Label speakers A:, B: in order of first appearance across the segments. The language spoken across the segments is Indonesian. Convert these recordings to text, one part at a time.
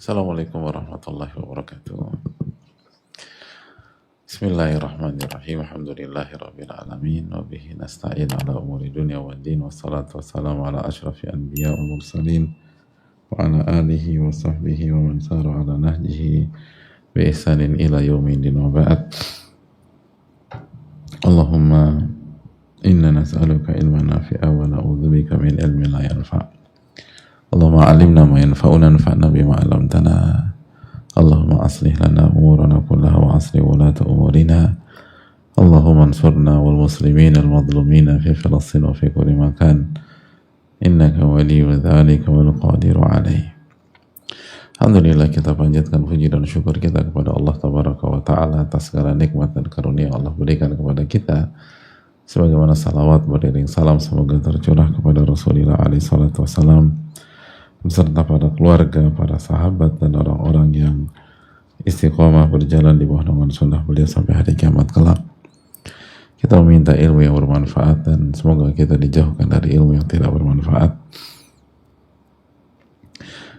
A: Assalamualaikum warahmatullahi wabarakatuh. Bismillahirrahmanirrahim. Alhamdulillahi rabbil alamin wa bihi nasta'in ala umuri dunya waddin wassalatu wassalamu ala asyrafil anbiya wal mursalin wa ala alihi wa sahbihi wa man sara ala nahjihi bi ihsanin ila yaumiddin wa ba'd. Allahumma inna nas'aluka ilman nafi'a wa na'udzubika min ilmin la yanfa'. Allahumma alimna ma yanfa'una anfa'na bima 'allamtana. Allahumma aslih lana umurana kullaha wa aslih wulata umurina. Allahumma ansurna wal muslimin al madlumina fi Filastin wa fi kulli makan. Innaka waliyyu dzalika wal qadiru 'alaih. Alhamdulillah, kita panjatkan puji dan syukur kita kepada Allah Tabaraka wa Ta'ala atas segala nikmat dan karunia Allah berikan kepada kita. Sebagaimana salawat beriring salam semoga tercurah kepada Rasulullah alaihi salatu wassalam beserta para keluarga, para sahabat dan orang-orang yang istiqomah berjalan di bawah naungan sunnah beliau sampai hari kiamat kelak. Kita meminta ilmu yang bermanfaat dan semoga kita dijauhkan dari ilmu yang tidak bermanfaat.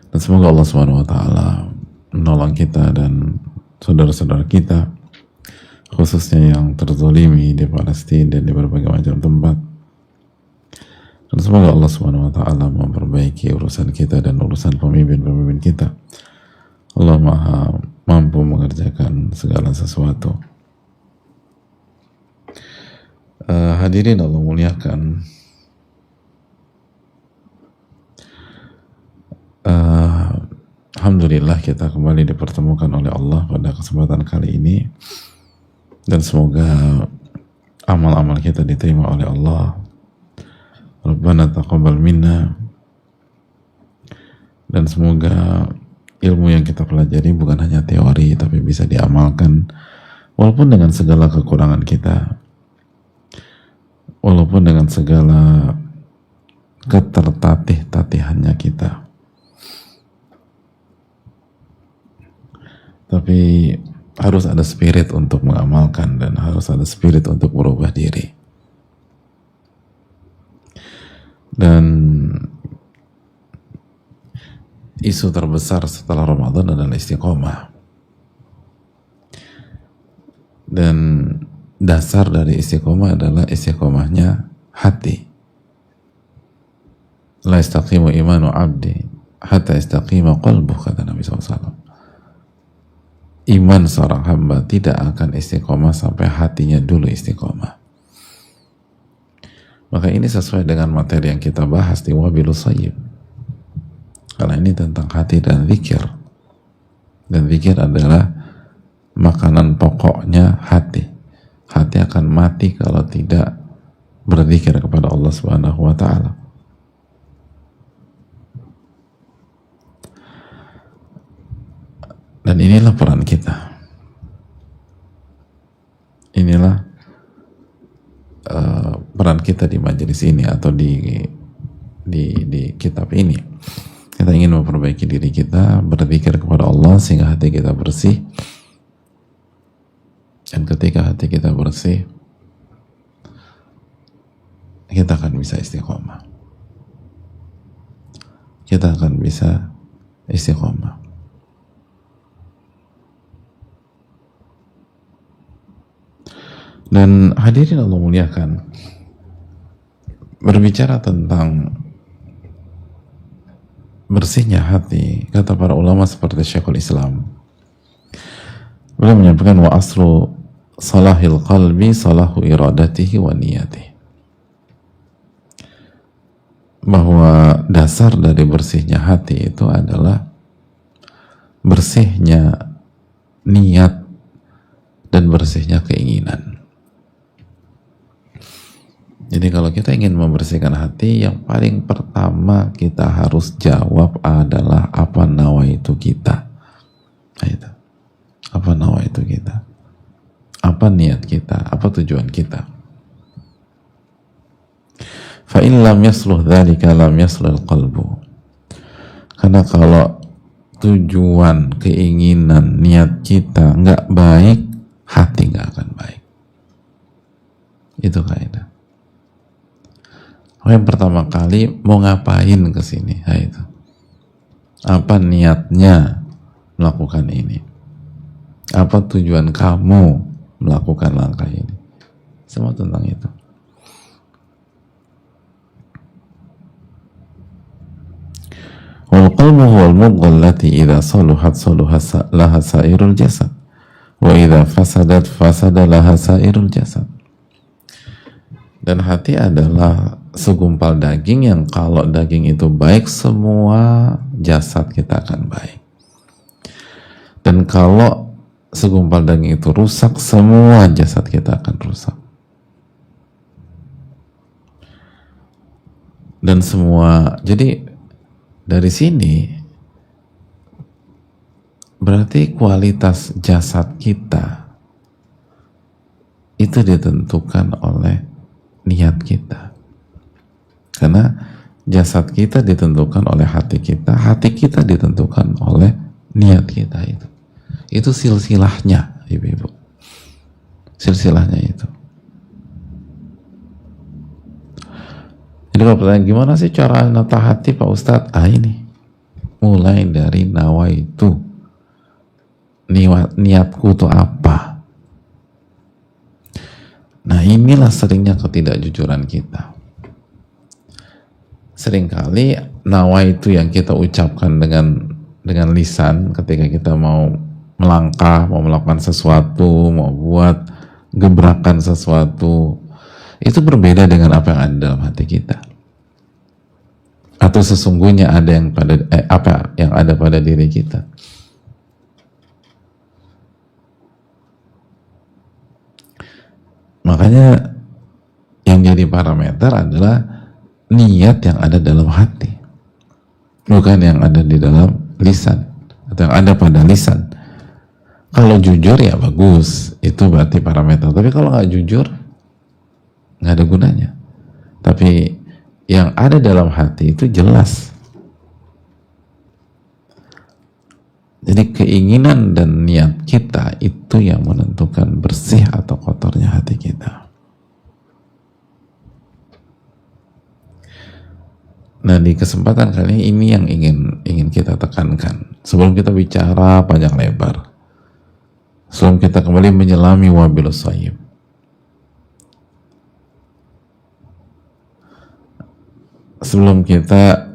A: Dan semoga Allah Subhanahu wa Ta'ala menolong kita dan saudara-saudara kita, khususnya yang terzolimi di Palestina dan di berbagai macam tempat. Dan semoga Allah Subhanahu wa Ta'ala memperbaiki urusan kita dan urusan pemimpin-pemimpin kita. Allah Maha mampu mengerjakan segala sesuatu. Hadirin Allah muliakan. Alhamdulillah kita kembali dipertemukan oleh Allah pada kesempatan kali ini. Dan semoga amal-amal kita diterima oleh Allah. Rabbana taqabbal minna. Dan semoga ilmu yang kita pelajari bukan hanya teori tapi bisa diamalkan walaupun dengan segala kekurangan kita, walaupun dengan segala ketertatih-tatihannya kita, tapi harus ada spirit untuk mengamalkan dan harus ada spirit untuk berubah diri. Dan isu terbesar setelah Ramadan adalah istiqomah. Dan dasar dari istiqomah adalah istiqomahnya hati. La yastaqimu imanu abdi hatta yastaqima qalbuh, kata Nabi SAW. Iman seorang hamba tidak akan istiqomah sampai hatinya dulu istiqomah. Maka ini sesuai dengan materi yang kita bahas di Wabilus Sayyib. Karena ini tentang hati dan zikir. Dan zikir adalah makanan pokoknya hati. Hati akan mati kalau tidak berzikir kepada Allah Subhanahu wa Ta'ala. Dan inilah peran kita. Inilah peran kita di majelis ini atau di kitab ini. Kita ingin memperbaiki diri kita, berzikir kepada Allah sehingga hati kita bersih. Dan ketika hati kita bersih, kita akan bisa istiqomah. Kita akan bisa istiqomah. Dan hadirin Allah muliakan, berbicara tentang bersihnya hati, kata para ulama seperti Syekhul Islam, beliau menyampaikan wa aslu salahil qalbi salahu iradatihi wa niyatihi, bahwa dasar dari bersihnya hati itu adalah bersihnya niat dan bersihnya keinginan. Jadi kalau kita ingin membersihkan hati, yang paling pertama kita harus jawab adalah apa nawaitu kita. Nah, itu. Apa nawaitu kita? Apa niat kita? Apa tujuan kita? Fa in lam yasluh dzalika lam yaslul qalbu. Karena kalau tujuan, keinginan, niat kita nggak baik, hati nggak akan baik. Itu kaidah. Yang pertama kali mau ngapain ke sini? Nah, itu. Apa niatnya? melakukan ini? Apa tujuan kamu melakukan langkah ini? Semua tentang itu. Wal qalbu huwal mudghah allati idza saluhat laha sairul jasad wa idza fasadat fasada laha sairul jasad. Dan hati adalah segumpal daging yang kalau daging itu baik, semua jasad kita akan baik. Dan kalau segumpal daging itu rusak, semua jasad kita akan rusak. Dan semua, jadi dari sini berarti kualitas jasad kita itu ditentukan oleh niat kita. Karena jasad kita ditentukan oleh hati kita ditentukan oleh niat kita itu. Itu silsilahnya, ibu-ibu. Silsilahnya itu. Jadi kalau pertanyaan gimana sih cara nata hati Pak Ustadz? Ini mulai dari nawaitu, niatku itu apa. Nah inilah seringnya ketidakjujuran kita. Seringkali nawaitu yang kita ucapkan dengan lisan ketika kita mau melangkah, mau melakukan sesuatu, mau buat gebrakan sesuatu, itu berbeda dengan apa yang ada dalam hati kita. Atau sesungguhnya ada yang apa yang ada pada diri kita. Makanya yang jadi parameter adalah niat yang ada dalam hati, bukan yang ada di dalam lisan atau yang ada pada lisan. Kalau jujur ya bagus, itu berarti parameter. Tapi kalau nggak jujur, nggak ada gunanya. Tapi yang ada dalam hati itu jelas. Jadi keinginan dan niat kita itu yang menentukan bersih atau kotornya hati kita. Nah di kesempatan kali ini yang ingin kita tekankan sebelum kita bicara panjang lebar, sebelum kita kembali menyelami wabil sayyib, sebelum kita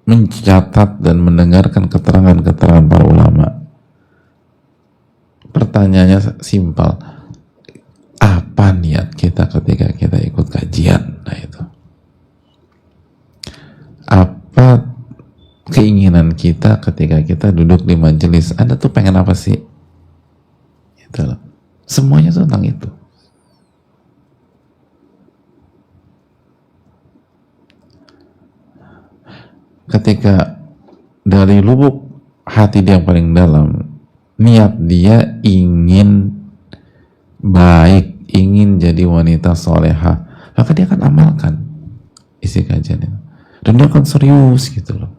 A: mencatat dan mendengarkan keterangan-keterangan para ulama, pertanyaannya simpel, apa niat kita ketika kita ikut kajian? Nah itu, apa keinginan kita ketika kita duduk di majelis? Anda tuh pengen apa sih? Itu loh. Semuanya tuh tentang itu. Ketika dari lubuk hati dia yang paling dalam, niat dia ingin baik, ingin jadi wanita soleha, maka dia akan amalkan isi kajian itu. Dan dia akan serius gitu loh.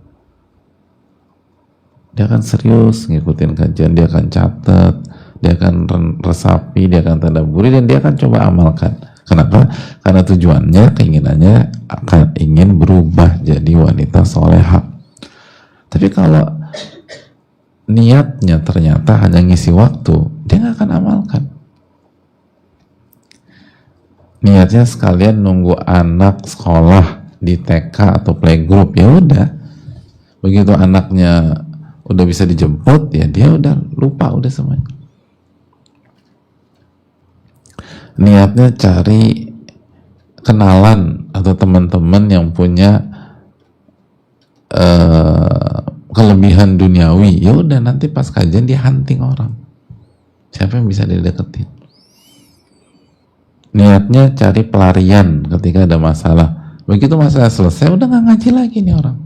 A: Dia akan serius ngikutin kajian, dia akan catat, dia akan resapi, dia akan tadabburi, dan dia akan coba amalkan. Kenapa? Karena tujuannya, keinginannya akan ingin berubah jadi wanita soleha. Tapi kalau niatnya ternyata hanya ngisi waktu, dia nggak akan amalkan. Niatnya sekalian nunggu anak sekolah di TK atau playgroup, ya udah. Begitu anaknya udah bisa dijemput, ya dia udah lupa udah semuanya. Niatnya cari kenalan atau teman-teman yang punya kelebihan duniawi, ya udah nanti pas kajian dia hunting orang, siapa yang bisa dideketin. Niatnya cari pelarian ketika ada masalah, begitu masalah selesai udah nggak ngaji lagi nih orang,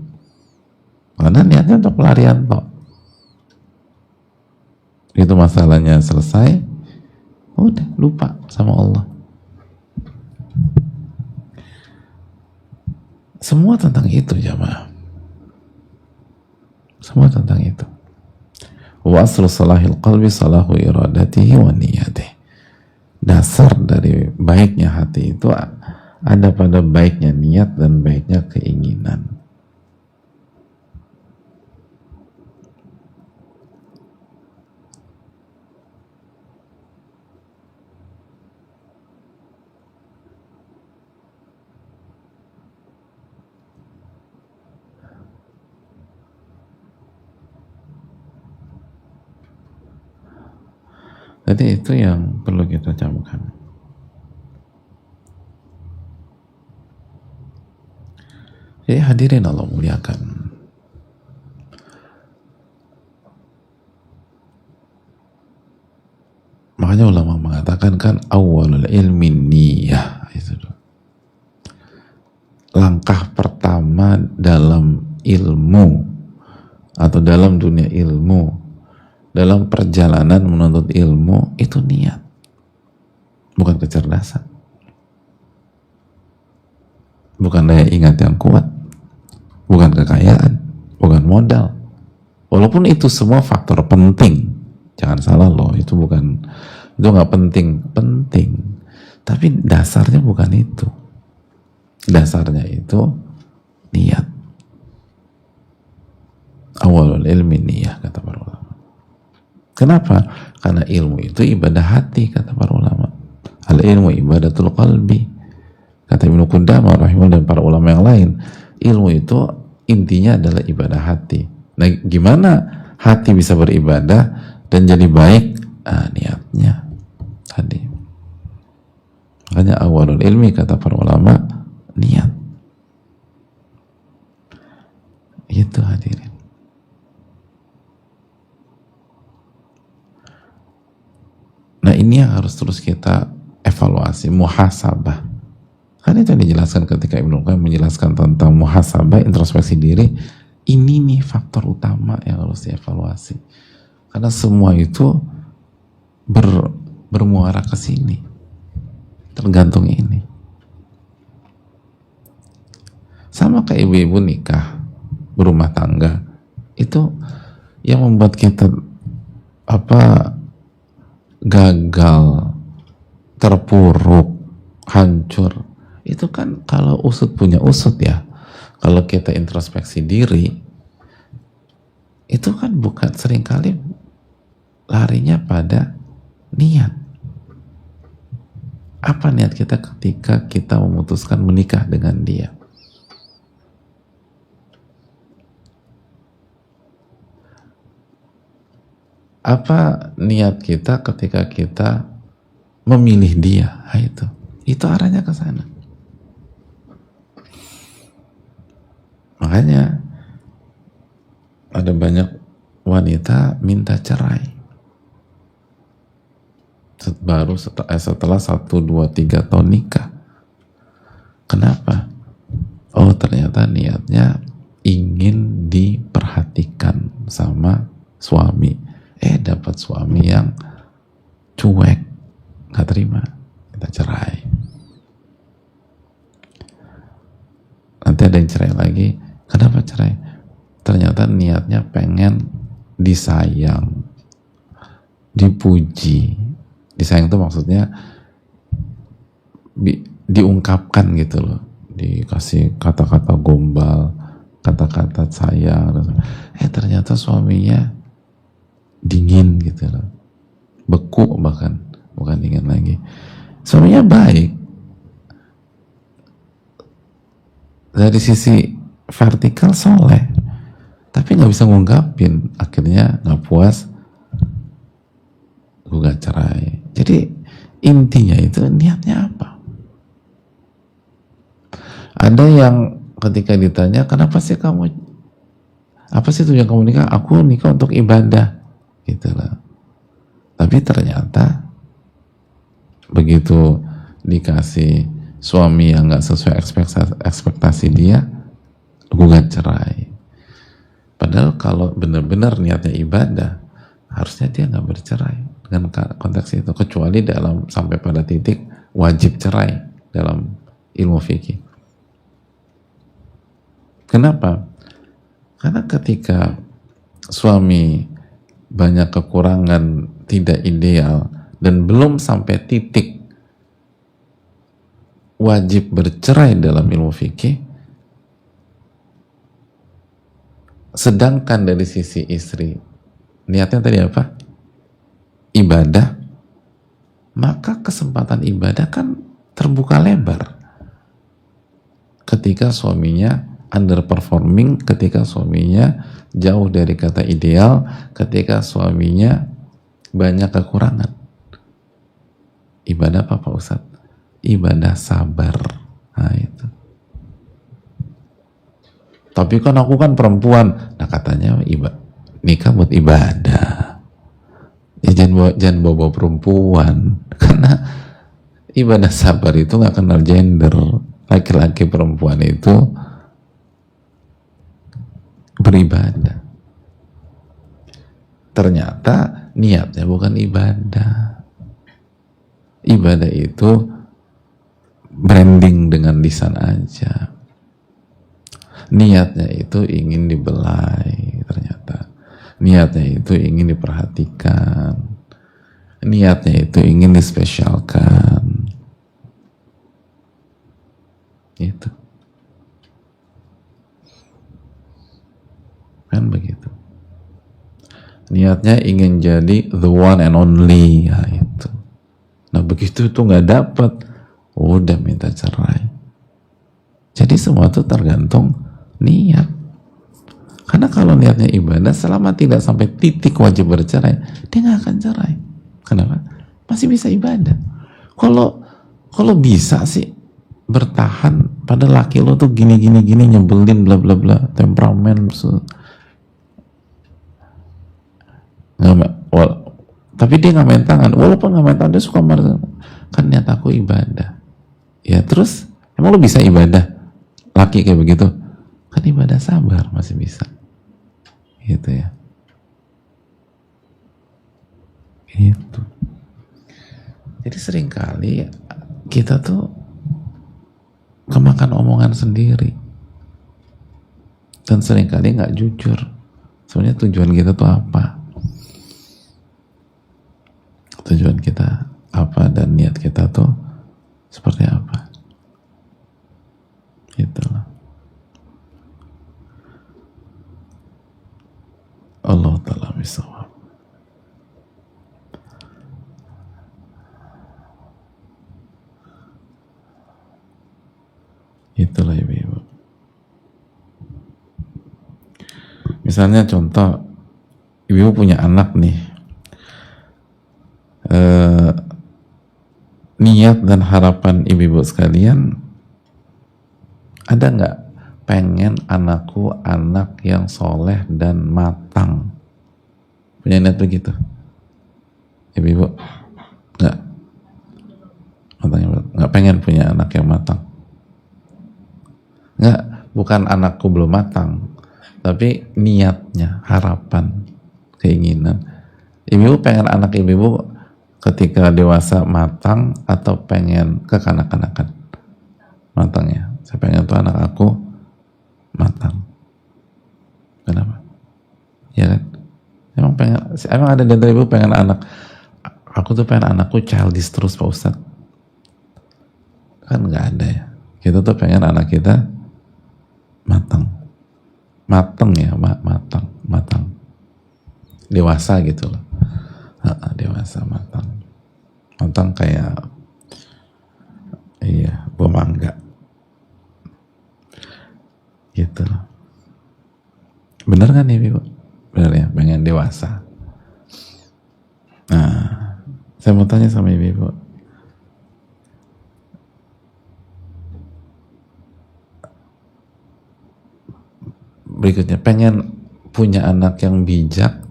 A: karena niatnya untuk pelarian kok. Itu masalahnya selesai, udah lupa sama Allah. Semua tentang itu jamaah. Semua tentang itu. Wa aslu salahil qalbi salahu iradatihi wa niyatihi. Dasar dari baiknya hati itu ada pada baiknya niat dan baiknya keinginan. Jadi itu yang perlu kita camkan. Jadi hadirin Allah muliakan. Makanya ulama mengatakan kan awalul ilmi niyah, itu langkah pertama dalam ilmu atau dalam dunia ilmu, dalam perjalanan menuntut ilmu, itu niat, bukan kecerdasan, bukan daya ingat yang kuat, bukan kekayaan, bukan modal. Walaupun itu semua faktor penting, jangan salah loh, itu nggak penting, tapi dasarnya bukan itu. Dasarnya itu niat. Awalul ilmi niyah, kata para ulama. Kenapa? Karena ilmu itu ibadah hati, kata para ulama. Al ilmu ibadatul qalbi, kata Ibnu Qudamah rahimahullah dan para ulama yang lain. Ilmu itu intinya adalah ibadah hati. Nah, gimana hati bisa beribadah dan jadi baik? Niatnya tadi. Makanya awalul ilmi, kata para ulama, niat. Itu hadirin. Nah, ini yang harus terus kita evaluasi, muhasabah. Kan itu yang dijelaskan ketika Ibnu Qayyim menjelaskan tentang muhasabah, introspeksi diri. Ini nih faktor utama yang harus dievaluasi. Karena semua itu bermuara ke sini. Tergantung ini. Sama kayak ibu-ibu nikah, berumah tangga, itu yang membuat kita gagal, terpuruk, hancur. Itu kan kalau usut punya usut ya. Kalau kita introspeksi diri, itu kan bukan, seringkali larinya pada niat. Apa niat kita ketika kita memutuskan menikah dengan dia? Apa niat kita ketika kita memilih dia? Nah, itu arahnya ke sana. Makanya ada banyak wanita minta cerai baru setelah 1, 2, 3 tahun nikah. Kenapa? Oh, ternyata niatnya ingin diperhatikan sama suami. Dapat suami yang cuek, nggak terima, kita cerai. Nanti ada yang cerai lagi. Kenapa cerai? Ternyata niatnya pengen disayang, dipuji. Disayang itu maksudnya diungkapkan gitu loh, dikasih kata-kata gombal, kata-kata sayang. Ternyata suaminya dingin gitu loh, beku, bahkan bukan dingin lagi, suaminya baik dari sisi vertikal, soleh, tapi nggak bisa ngungkapin, akhirnya nggak puas, gugat cerai. Jadi intinya itu niatnya apa? Ada yang ketika ditanya, kenapa sih kamu, apa sih tujuan kamu nikah? Aku nikah untuk ibadah, gitu lah. Tapi ternyata begitu dikasih suami yang nggak sesuai ekspektasi dia, gugat cerai. Padahal kalau benar-benar niatnya ibadah, harusnya dia nggak bercerai dengan konteks itu, kecuali dalam sampai pada titik wajib cerai dalam ilmu fikih. Kenapa? Karena ketika suami banyak kekurangan, tidak ideal, dan belum sampai titik wajib bercerai dalam ilmu fikih, sedangkan dari sisi istri niatnya tadi apa? Ibadah, maka kesempatan ibadah kan terbuka lebar ketika suaminya underperforming, ketika suaminya jauh dari kata ideal, ketika suaminya banyak kekurangan. Ibadah apa Pak Ustadz? Ibadah sabar. Nah itu. Tapi kan aku kan perempuan. Nah katanya nikah buat ibadah. Ya jangan bawa perempuan. Karena ibadah sabar itu nggak kenal gender. Laki-laki perempuan itu beribadah. Ternyata niatnya bukan ibadah. Ibadah itu branding dengan lisan aja. Niatnya itu ingin dibelai ternyata. Niatnya itu ingin diperhatikan. Niatnya itu ingin dispesialkan. Itu. Kan begitu. Niatnya ingin jadi the one and only. Ya itu. Nah begitu itu nggak dapat, udah minta cerai. Jadi semua itu tergantung niat. Karena kalau niatnya ibadah, selama tidak sampai titik wajib bercerai, dia nggak akan cerai. Kenapa? Masih bisa ibadah. Kalau bisa sih bertahan pada laki lo tuh gini nyebelin bla bla bla, temperamen, tapi dia nggak main tangan. Walaupun nggak main tangan, dia suka marah. Kan niat aku ibadah. Ya terus, emang lo bisa ibadah? Laki kayak begitu? Kan ibadah sabar masih bisa. Gitu ya. Gitu. Jadi seringkali kita tuh kemakan omongan sendiri. Dan seringkali nggak jujur. Sebenarnya tujuan kita tuh apa? Tujuan kita apa dan niat kita tuh seperti apa? Itulah. Allah Ta'ala bisawab. Itulah ibu-ibu. Misalnya contoh, ibu punya anak nih, niat dan harapan ibu-ibu sekalian, ada nggak pengen anakku anak yang soleh dan matang? Punya niat begitu? Ibu-ibu? Nggak? Nggak pengen punya anak yang matang? Nggak, bukan anakku belum matang, tapi niatnya, harapan, keinginan. Ibu pengen anak ibu ketika dewasa matang atau pengen kekanak-kanakan matangnya? Saya pengen tuh anak aku matang. Kenapa? Ya kan? Emang ada dari ibu pengen anak, aku tuh pengen anakku childish terus Pak Ustadz? Kan nggak ada ya. Kita tuh pengen anak kita matang ya, matang, dewasa gitu loh. Dewasa, matang kayak buah mangga gitu loh. Bener kan ya ibu? Bener ya, pengen dewasa. Nah, saya mau tanya sama ibu, berikutnya, pengen punya anak yang bijak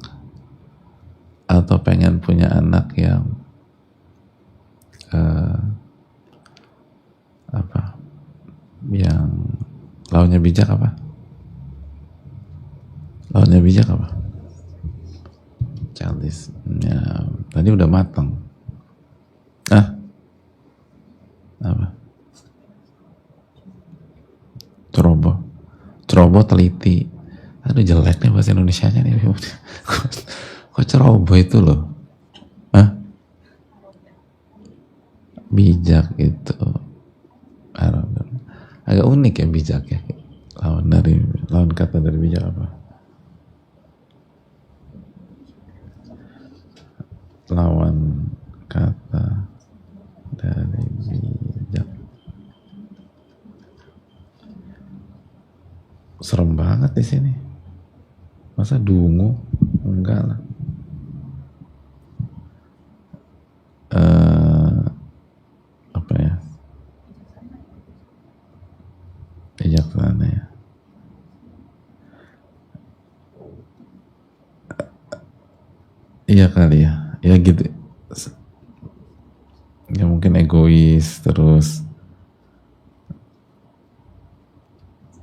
A: atau pengen punya anak yang yang lawannya bijak apa? Lawannya bijak apa? Childish. Ya, tadi udah matang. Apa? Ceroboh teliti. Aduh jelek nih bahasa Indonesianya nih. Kok ceroboh itu loh? Bijak itu agak unik ya bijak ya. Lawan kata dari bijak apa? Lawan kata dari bijak. Serem banget di sini. Masa dungu? Enggak lah. Iya kali ya, ya gitu. Ya mungkin egois terus.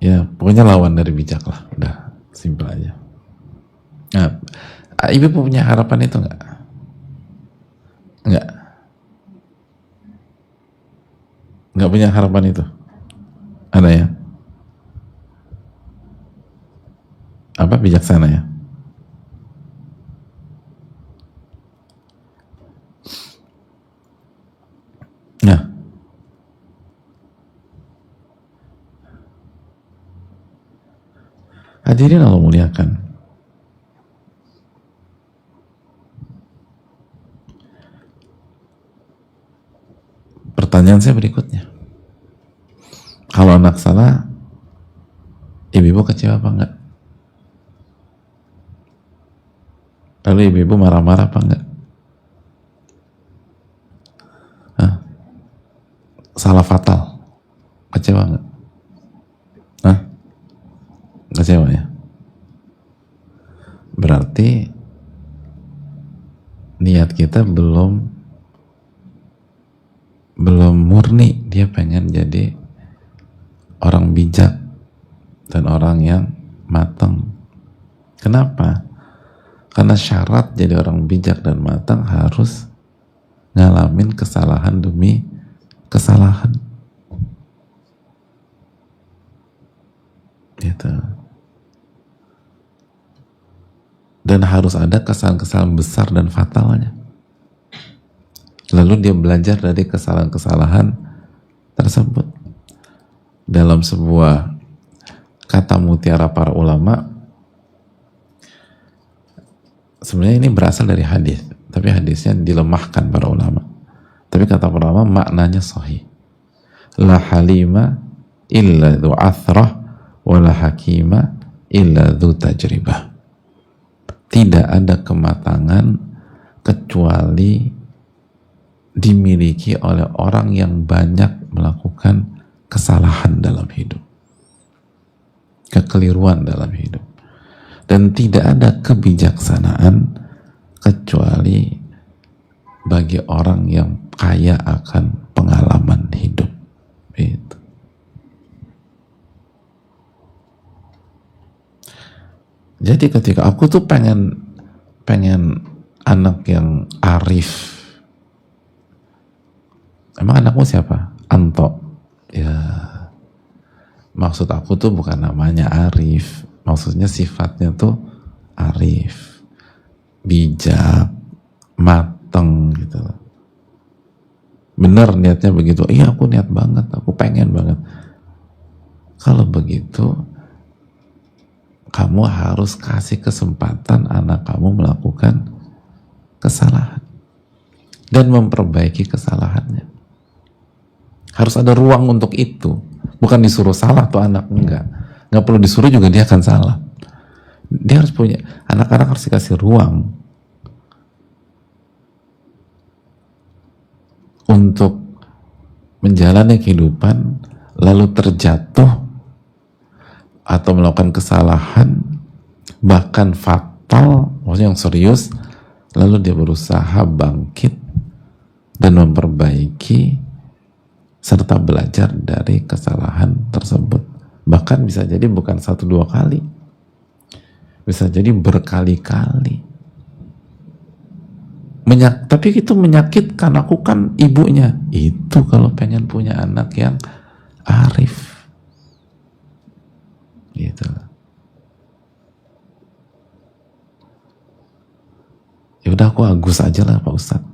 A: Ya pokoknya lawan dari bijak lah. Udah simpel aja. Nah, ibu punya harapan itu nggak? Nggak, nggak punya harapan itu. Ada ya? Apa bijaksana ya? Nah, hadirin Allah muliakan. Pertanyaan saya berikutnya. Kalau anak salah, ibu kecewa apa enggak? Lalu ibu marah-marah apa enggak? Hah? Salah fatal, kecewa enggak? Hah? Kecewa ya? Berarti niat kita belum murni, dia pengen jadi orang bijak dan orang yang matang. Kenapa? Karena syarat jadi orang bijak dan matang harus ngalamin kesalahan demi kesalahan. Gitu. Dan harus ada kesalahan-kesalahan besar dan fatalnya. Lalu dia belajar dari kesalahan-kesalahan tersebut. Dalam sebuah kata mutiara para ulama, sebenarnya ini berasal dari hadis, tapi hadisnya dilemahkan para ulama. Tapi kata para ulama maknanya sahih. La halima illa dhu athrah wa la hakima illa dhu tajribah. Tidak ada kematangan kecuali dimiliki oleh orang yang banyak melakukan kesalahan dalam hidup, kekeliruan dalam hidup. Dan tidak ada kebijaksanaan kecuali bagi orang yang kaya akan pengalaman hidup. Itu. Jadi ketika aku tuh pengen anak yang arif. Emang anakmu siapa? Anto. Ya, maksud aku tuh bukan namanya arif, maksudnya sifatnya tuh arif, bijak, mateng gitu. Bener niatnya begitu. Iya, aku niat banget, aku pengen banget. Kalau begitu, kamu harus kasih kesempatan anak kamu melakukan kesalahan dan memperbaiki kesalahannya. Harus ada ruang untuk itu. Bukan disuruh salah tuh anak, enggak perlu disuruh juga dia akan salah. Dia harus punya, anak-anak harus dikasih ruang untuk menjalani kehidupan, lalu terjatuh atau melakukan kesalahan bahkan fatal, maksudnya yang serius, lalu dia berusaha bangkit dan memperbaiki serta belajar dari kesalahan tersebut. Bahkan bisa jadi bukan 1-2 kali, bisa jadi berkali-kali. Tapi itu menyakitkan, aku kan ibunya. Itu kalau pengen punya anak yang arif gitu. Ya udah, aku Agus aja lah Pak Ustadz.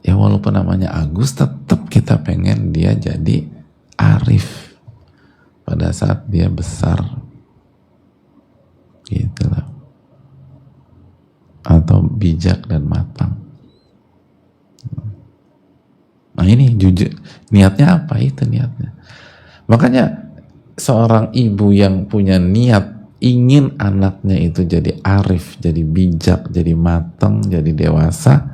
A: Ya walaupun namanya Agus, tetap kita pengen dia jadi arif pada saat dia besar gitu lah, atau bijak dan matang. Nah ini jujur, niatnya apa? Itu niatnya. Makanya seorang ibu yang punya niat ingin anaknya itu jadi arif, jadi bijak, jadi matang, jadi dewasa,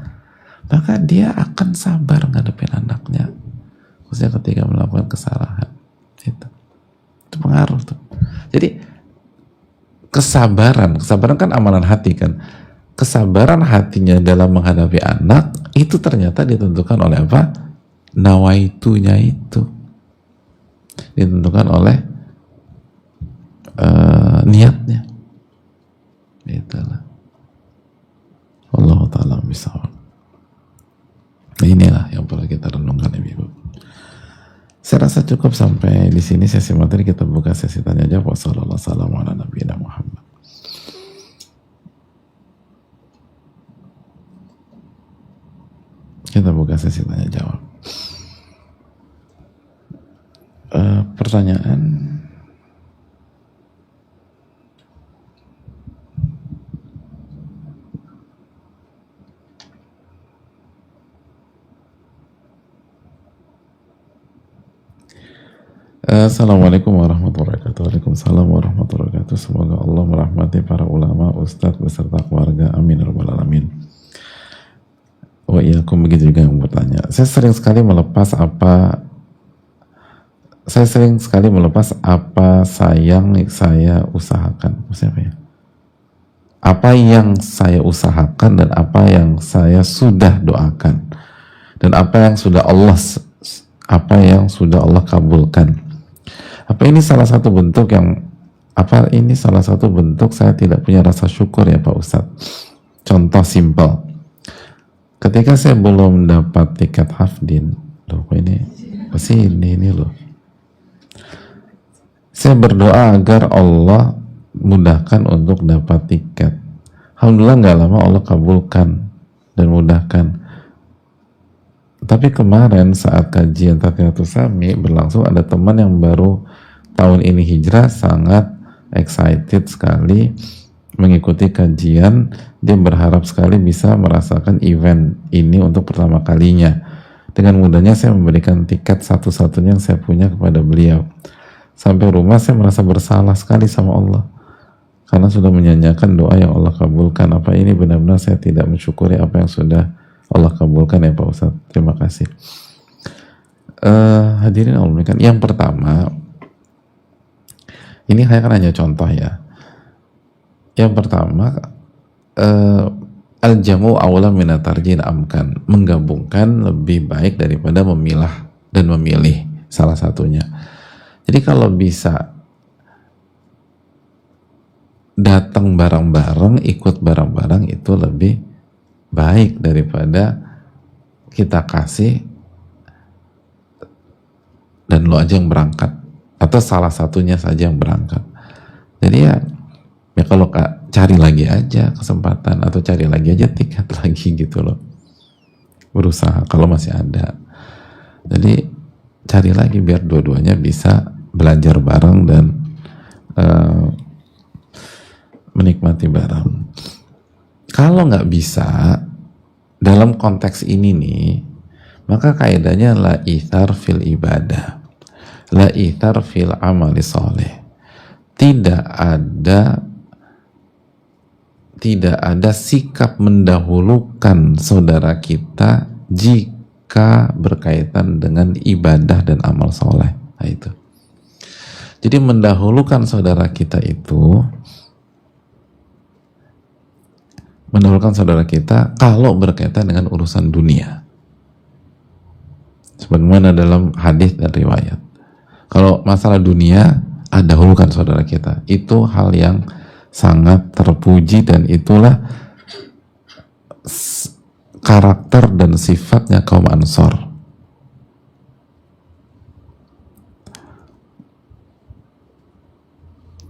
A: maka dia akan sabar ngadepin anaknya, khususnya ketika melakukan kesalahan. Itu pengaruh tuh. Jadi kesabaran kan amalan hati kan. kesabaran hatinya dalam menghadapi anak itu ternyata ditentukan oleh apa? Nawaitunya itu ditentukan oleh niatnya. Itulah. Allah Ta'ala bisawab. Inilah yang perlu kita renungkan, Ibu. Saya rasa cukup sampai di sini sesi materi. Kita buka sesi tanya jawab. Wassalamualaikum Muhammad. Kita buka sesi tanya jawab. Pertanyaan. Assalamualaikum warahmatullahi wabarakatuh. Waalaikumsalam warahmatullahi wabarakatuh. Semoga Allah merahmati para ulama, ustadz beserta keluarga. Amin ya rabbal alamin. Oh iya, aku begitu juga yang bertanya. Saya sering sekali melepas apa yang saya usahakan. Maksudnya apa ya? Apa yang saya usahakan dan apa yang saya sudah doakan dan apa yang sudah Allah kabulkan. Apa ini salah satu bentuk saya tidak punya rasa syukur ya Pak Ustadz? Contoh simpel. Ketika saya belum dapat tiket Hafdin, saya berdoa agar Allah mudahkan untuk dapat tiket. Alhamdulillah nggak lama Allah kabulkan dan mudahkan. Tapi kemarin saat kajian Tadhiyatus Sami berlangsung, ada teman yang baru tahun ini hijrah sangat excited sekali mengikuti kajian. Dia berharap sekali bisa merasakan event ini untuk pertama kalinya. Dengan mudahnya saya memberikan tiket satu-satunya yang saya punya kepada beliau. Sampai rumah saya merasa bersalah sekali sama Allah karena sudah menyanyikan doa yang Allah kabulkan. Apa ini benar-benar saya tidak mensyukuri apa yang sudah Allah kabulkan ya Pak Ustadz? Terima kasih. Hadirin Allah, yang pertama, ini hanya contoh ya. Yang pertama, al-jamu awla minat tarjin amkan, menggabungkan lebih baik daripada memilah dan memilih salah satunya. Jadi kalau bisa datang bareng-bareng, ikut bareng-bareng, itu lebih baik daripada kita kasih dan lo aja yang berangkat atau salah satunya saja yang berangkat. Jadi ya kalau cari lagi aja kesempatan atau cari lagi aja tiket lagi gitu loh, berusaha kalau masih ada. Jadi cari lagi biar dua-duanya bisa belajar bareng dan menikmati bareng. Kalau nggak bisa dalam konteks ini nih, maka kaidahnya la ithar fil ibadah, la ithar fil amali soleh. Tidak ada sikap mendahulukan saudara kita jika berkaitan dengan ibadah dan amal soleh. Nah, itu. Jadi mendahulukan saudara kita itu, mendahulukan saudara kita kalau berkaitan dengan urusan dunia. Sebagaimana dalam hadis dan riwayat. Kalau masalah dunia, dahulukan saudara kita. Itu hal yang sangat terpuji dan itulah karakter dan sifatnya kaum Ansor.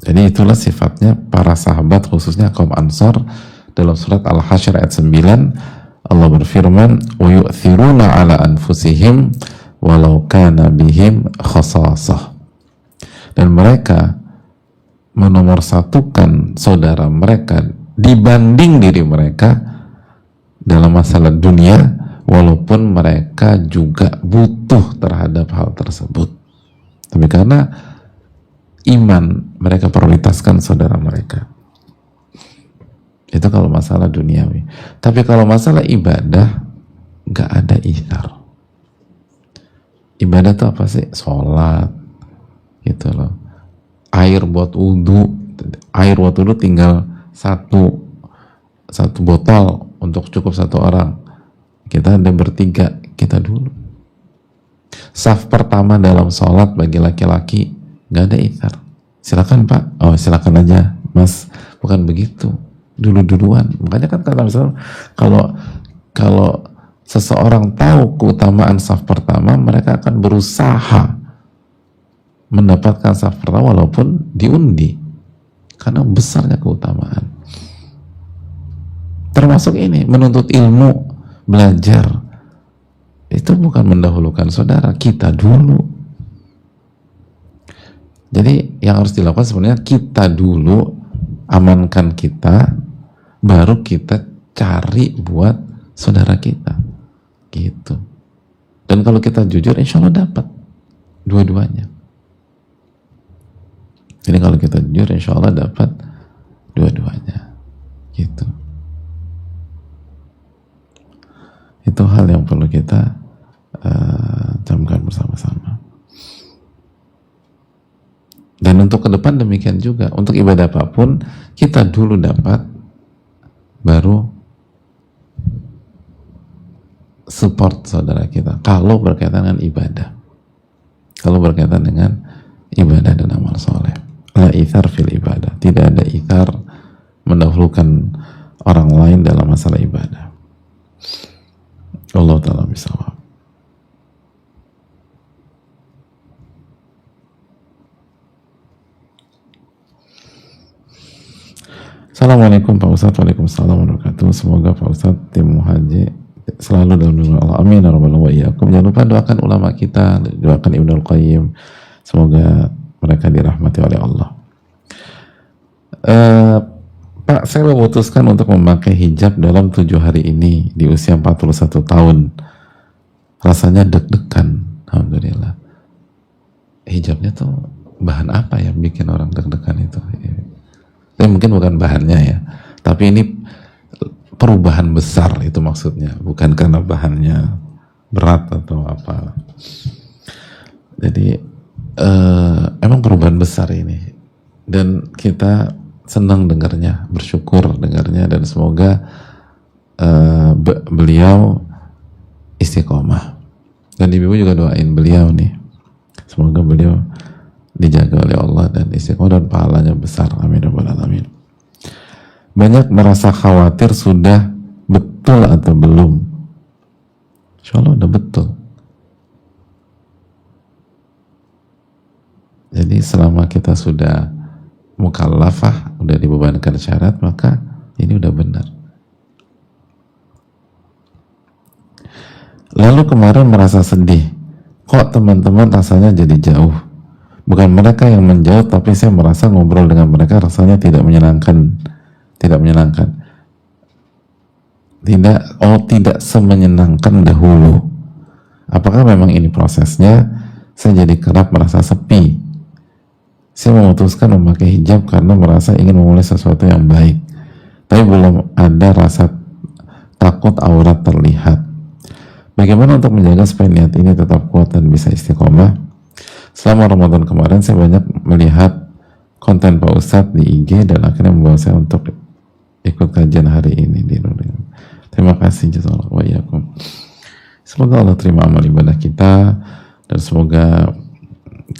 A: Jadi itulah sifatnya para sahabat, khususnya kaum Ansor. Dalam surat Al-Hasyr ayat 9 Allah berfirman, wa yu'thiruna ala anfusihim walau kana bihim khasasah. Dan mereka menomorsatukan saudara mereka dibanding diri mereka dalam masalah dunia, walaupun mereka juga butuh terhadap hal tersebut. Tapi karena iman, mereka prioritaskan saudara mereka. Itu kalau masalah duniawi. Tapi kalau masalah ibadah, gak ada ithar. Ibadah itu apa sih? Sholat, gitu loh. Air buat wudhu tinggal satu botol untuk cukup satu orang, kita ada bertiga, kita dulu. Saf pertama dalam sholat bagi laki-laki nggak ada itar. Silakan Pak, oh silakan aja Mas, bukan begitu. Duluan. Makanya kan kata misalnya kalau seseorang tahu keutamaan saf pertama, mereka akan berusaha mendapatkan saf pertama walaupun diundi, karena besarnya keutamaan. Termasuk ini, menuntut ilmu, belajar, itu bukan mendahulukan saudara, kita dulu. Jadi yang harus dilakukan sebenarnya kita dulu, amankan kita, baru kita cari buat saudara kita, gitu. Dan kalau kita jujur, insya Allah dapat dua-duanya. Jadi kalau kita jujur, insya Allah dapat dua-duanya, gitu. Itu hal yang perlu kita camkan bersama-sama. Dan untuk ke depan demikian juga, untuk ibadah apapun kita dulu dapat, baru support saudara kita kalau berkaitan dengan ibadah, kalau berkaitan dengan ibadah dan amal soleh. La ithar fil ibadah, tidak ada ithar mendahulukan orang lain dalam masalah ibadah. Allah ta'ala bisawab. Assalamualaikum Pak Ustadz. Waalaikumsalam warahmatullahi wabarakatuh. Semoga Pak Ustadz tim Muhaji selalu dalam lindungan Allah. Amin ya rabbal alamin. Jangan lupa doakan ulama kita, doakan Ibnul Qayyim, semoga mereka dirahmati oleh Allah. Pak, saya memutuskan untuk memakai hijab dalam 7 hari ini di usia 41 tahun. Rasanya deg-degan. Alhamdulillah. Hijabnya tuh bahan apa ya bikin orang deg-degan itu? Mungkin bukan bahannya ya, tapi ini perubahan besar, itu maksudnya, bukan karena bahannya berat atau apa. Jadi emang perubahan besar ini, dan kita senang dengarnya, bersyukur dengarnya, dan semoga beliau istiqomah. Dan ibu juga doain beliau nih, semoga beliau dijaga oleh Allah dan istiqomah dan pahalanya besar. Amin ya rabbal alamin. Banyak merasa khawatir sudah betul atau belum. Insya Allah udah betul. Jadi selama kita sudah mukallafah, udah dibebankan syarat, maka ini udah benar. Lalu kemarin merasa sedih, kok teman-teman rasanya jadi jauh. Bukan mereka yang menjauh, tapi saya merasa ngobrol dengan mereka rasanya tidak menyenangkan. Tidak semenyenangkan dahulu. Apakah memang ini prosesnya? Saya jadi kerap merasa sepi. Saya memutuskan memakai hijab karena merasa ingin memulai sesuatu yang baik, tapi belum ada rasa takut aurat terlihat. Bagaimana untuk menjaga supaya niat ini tetap kuat dan bisa istiqomah? Selama Ramadan kemarin saya banyak melihat konten Pak Ustadz di IG dan akhirnya membawa saya untuk ikut kajian hari ini di Indonesia. Terima kasih, jazakallahu wa iyyakum. Semoga Allah terima amal ibadah kita, dan semoga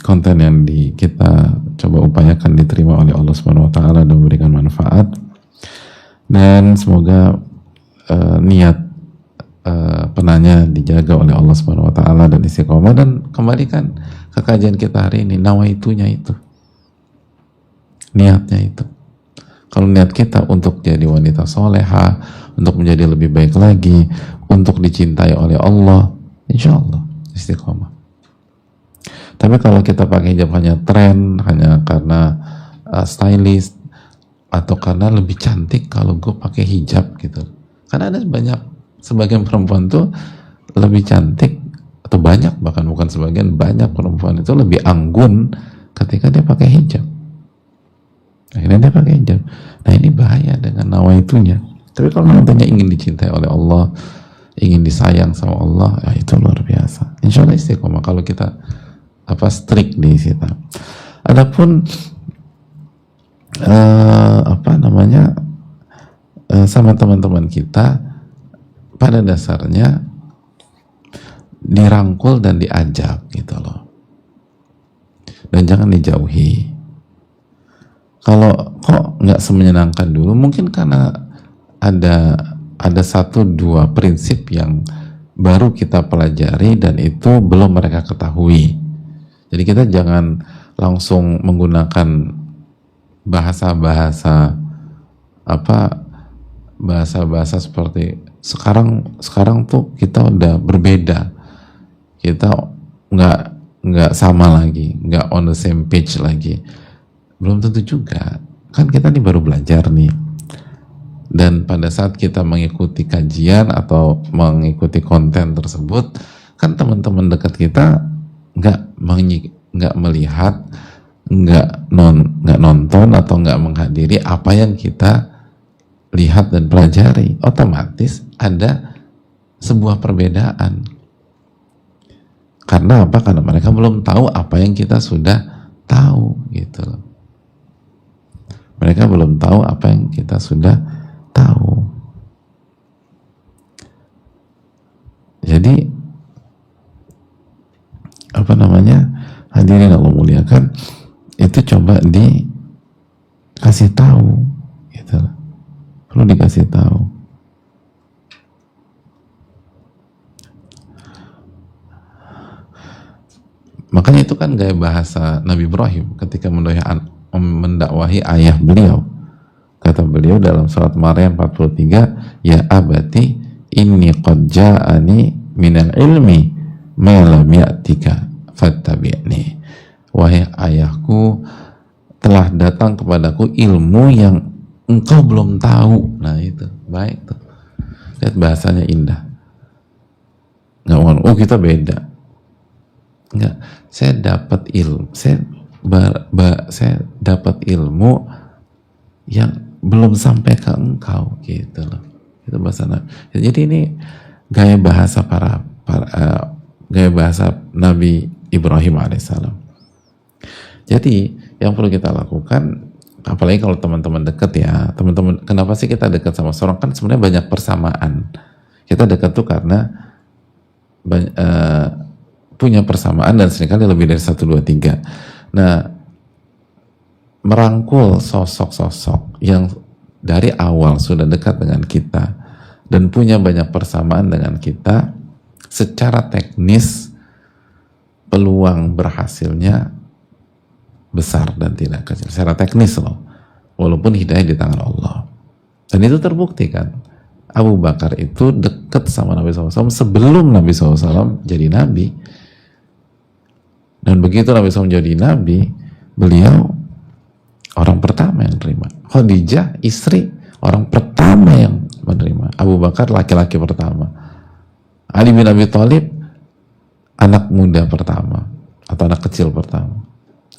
A: konten yang kita coba upayakan diterima oleh Allah Subhanahu wa taala dan memberikan manfaat, dan semoga niat penanya dijaga oleh Allah Subhanahu wa taala dan istiqomah. Dan kembalikan ke kajian kita hari ini, nawaitunya itu, niatnya itu. Kalau niat kita untuk jadi wanita soleha, untuk menjadi lebih baik lagi, untuk dicintai oleh Allah, insya Allah istiqomah. Tapi kalau kita pakai hijab hanya tren, hanya karena stylist, atau karena lebih cantik kalau gue pakai hijab gitu. Karena ada sebagian perempuan tuh lebih cantik, atau banyak, bahkan bukan sebagian, banyak perempuan itu lebih anggun ketika dia pakai hijab. Akhirnya dia pakai hijab. Nah ini bahaya dengan nawaitunya. Tapi kalau nantinya ingin dicintai oleh Allah, ingin disayang sama Allah, ya itu luar biasa. Insya Allah istiqomah kalau kita strict di situ. Adapun sama teman-teman kita pada dasarnya dirangkul dan diajak gitu loh, dan jangan dijauhi. Kalau kok nggak semenyenangkan dulu, mungkin karena ada satu dua prinsip yang baru kita pelajari dan itu belum mereka ketahui. Jadi kita jangan langsung menggunakan bahasa-bahasa seperti sekarang tuh kita udah berbeda, kita nggak sama lagi, nggak on the same page lagi. Belum tentu juga, kan kita nih baru belajar nih, dan pada saat kita mengikuti kajian atau mengikuti konten tersebut, kan teman-teman dekat kita nggak melihat, nggak nonton atau nggak menghadiri apa yang kita lihat dan pelajari. Otomatis ada sebuah perbedaan. Karena apa? Karena mereka belum tahu apa yang kita sudah tahu gitu loh. Mereka belum tahu apa yang kita sudah tahu. Jadi hadirin Allah muliakan, itu coba dikasih tahu gitu loh. Perlu dikasih tahu. Makanya itu kan gaya bahasa Nabi Ibrahim ketika mendakwahi ayah beliau. Kata beliau dalam surat Maryam 43, ya abati inni qad ja'ani minal ilmi ma lam ya'tika fattabi'ni. Wahai ayahku, telah datang kepadaku ilmu yang engkau belum tahu. Nah itu baik tuh, lihat bahasanya indah. Nggak mau, oh kita beda. Enggak, saya dapat ilmu, saya dapat ilmu yang belum sampai ke engkau gitu loh. Itu bahasa Nabi. Jadi ini gaya bahasa gaya bahasa Nabi Ibrahim alaihissalam. Jadi yang perlu kita lakukan, apalagi kalau teman-teman dekat ya, teman-teman, kenapa sih kita dekat sama seorang? Kan sebenarnya banyak persamaan. Kita dekat tuh karena punya persamaan dan seringkali lebih dari 1, 2, 3. Nah, merangkul sosok-sosok yang dari awal sudah dekat dengan kita dan punya banyak persamaan dengan kita, secara teknis peluang berhasilnya besar dan tidak kecil. Secara teknis loh, walaupun hidayah di tangan Allah. Dan itu terbukti kan. Abu Bakar itu dekat sama Nabi SAW sebelum Nabi SAW jadi Nabi. Dan begitu Nabi SAW jadi Nabi, beliau orang pertama yang menerima. Khadijah istri orang pertama yang menerima. Abu Bakar laki-laki pertama. Ali bin Abi Thalib anak muda pertama atau anak kecil pertama.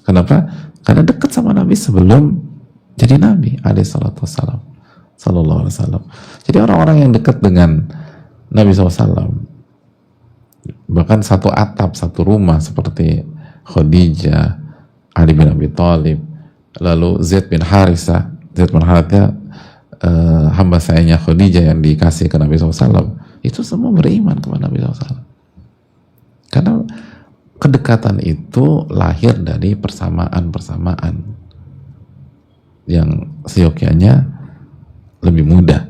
A: Kenapa? Karena dekat sama Nabi sebelum jadi Nabi alaihi salatu wassalam, sallallahu alaihi wasallam. Jadi orang-orang yang dekat dengan Nabi SAW, bahkan satu atap, satu rumah seperti Khadijah, Ali bin Abi Thalib, lalu Zaid bin Harithah, hamba sayanya Khadijah yang dikasih ke Nabi SAW, itu semua beriman kepada Nabi SAW. Karena kedekatan itu lahir dari persamaan-persamaan yang seyogyanya lebih mudah.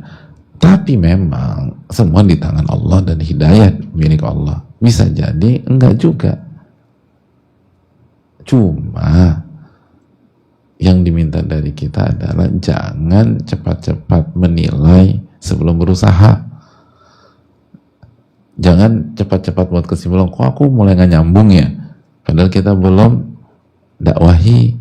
A: Tapi memang semua di tangan Allah dan hidayah milik Allah. Bisa jadi enggak juga. Cuma yang diminta dari kita adalah jangan cepat-cepat menilai sebelum berusaha. Jangan cepat-cepat buat kesimpulan, kok aku mulai gak nyambung ya? Padahal kita belum dakwahi,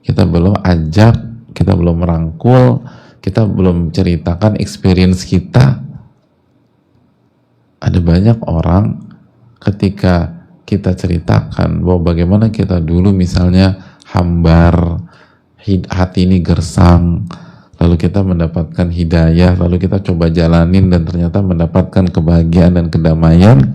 A: kita belum ajak, kita belum merangkul, kita belum ceritakan experience kita. Ada banyak orang ketika kita ceritakan bahwa bagaimana kita dulu misalnya hambar, hati ini gersang, lalu kita mendapatkan hidayah, lalu kita coba jalanin dan ternyata mendapatkan kebahagiaan dan kedamaian,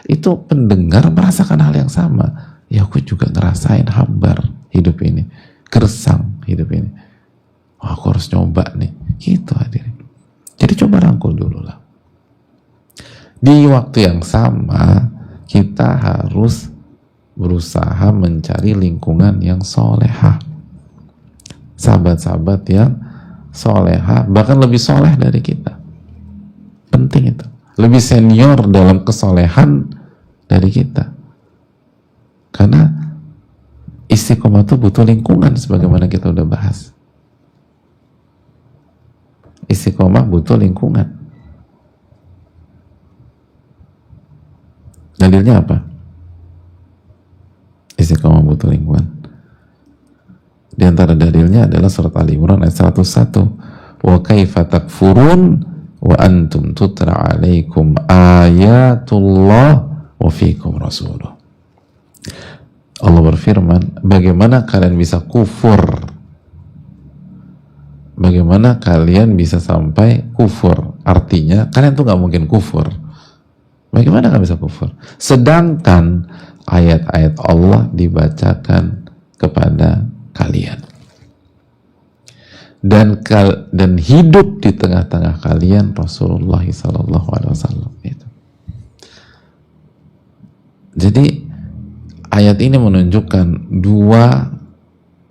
A: itu pendengar merasakan hal yang sama. Ya aku juga ngerasain hambar hidup ini, gersang hidup ini. Oh, aku harus nyoba nih, gitu hadirin. Jadi coba rangkul dulu lah. Di waktu yang sama kita harus berusaha mencari lingkungan yang solehah, sahabat-sahabat yang solehah, bahkan lebih soleh dari kita. Penting itu, lebih senior dalam kesolehan dari kita. Karena istiqomah itu butuh lingkungan, sebagaimana kita udah bahas. Istiqomah butuh lingkungan. Dalilnya apa? Istiqomah butuh lingkungan. Di antara dalilnya adalah surat Ali Imran ayat 101. Wa kaifa takfurun wa antum tutra alaikum ayatullah wa fikum rasuluh. Allah berfirman, bagaimana kalian bisa kufur? Bagaimana kalian bisa sampai kufur? Artinya kalian tuh gak mungkin kufur. Bagaimana kalian bisa kufur? Sedangkan ayat-ayat Allah dibacakan kepada kalian. Dan hidup di tengah-tengah kalian Rasulullah SAW. Jadi ayat ini menunjukkan dua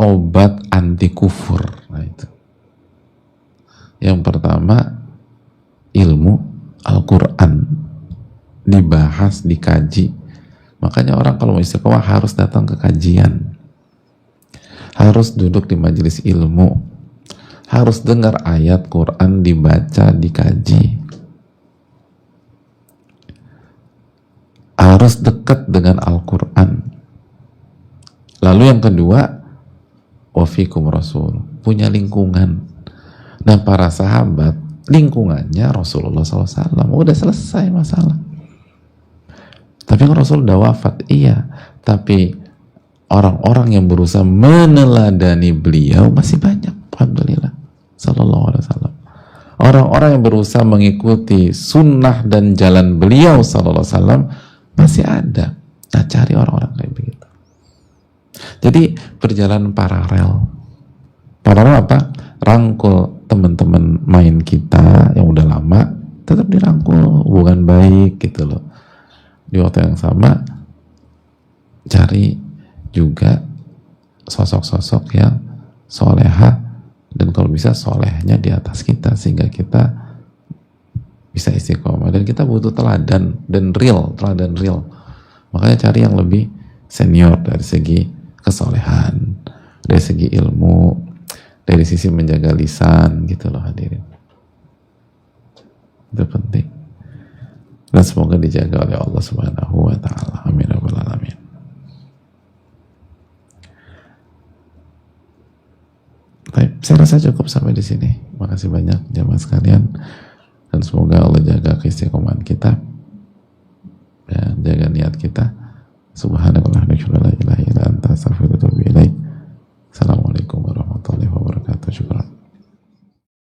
A: obat anti kufur. Nah, itu. Yang pertama, ilmu Al-Quran dibahas, dikaji. Makanya orang kalau mau istiqomah harus datang ke kajian, harus duduk di majelis ilmu, harus dengar ayat Quran dibaca, dikaji, harus dekat dengan Al-Quran. Lalu yang kedua, wafikum rasul, punya lingkungan. Nah, para sahabat lingkungannya Rasulullah SAW, udah selesai masalah. Tapi kan Rasul udah wafat, iya, tapi orang-orang yang berusaha meneladani beliau masih banyak, alhamdulillah, sallallahu alaihi wasallam. Orang-orang yang berusaha mengikuti sunnah dan jalan beliau sallallahu alaihi wasallam masih ada. Nah, cari orang-orang kayak begitu. Jadi perjalanan paralel. Paralel apa? Rangkul teman-teman main kita yang udah lama, tetap dirangkul, hubungan baik gitu loh. Di waktu yang sama cari juga sosok-sosok yang solehah, dan kalau bisa solehnya di atas kita sehingga kita bisa istiqomah. Dan kita butuh teladan dan teladan real. Makanya cari yang lebih senior dari segi kesolehan, dari segi ilmu, dari sisi menjaga lisan gitu loh hadirin. Itu penting. Dan semoga dijaga oleh Allah Subhanahu wa ta'ala. Amin ya rabbal alamin. Baik, saya rasa cukup sampai di sini. Makasih banyak jamaah sekalian, dan semoga Allah jaga keistiqomahan kita dan jaga niat kita. Subhanallah, la ilaha illa anta, astaghfiruka wa atubu ilaik. Assalamualaikum warahmatullahi wabarakatuh. Syukran.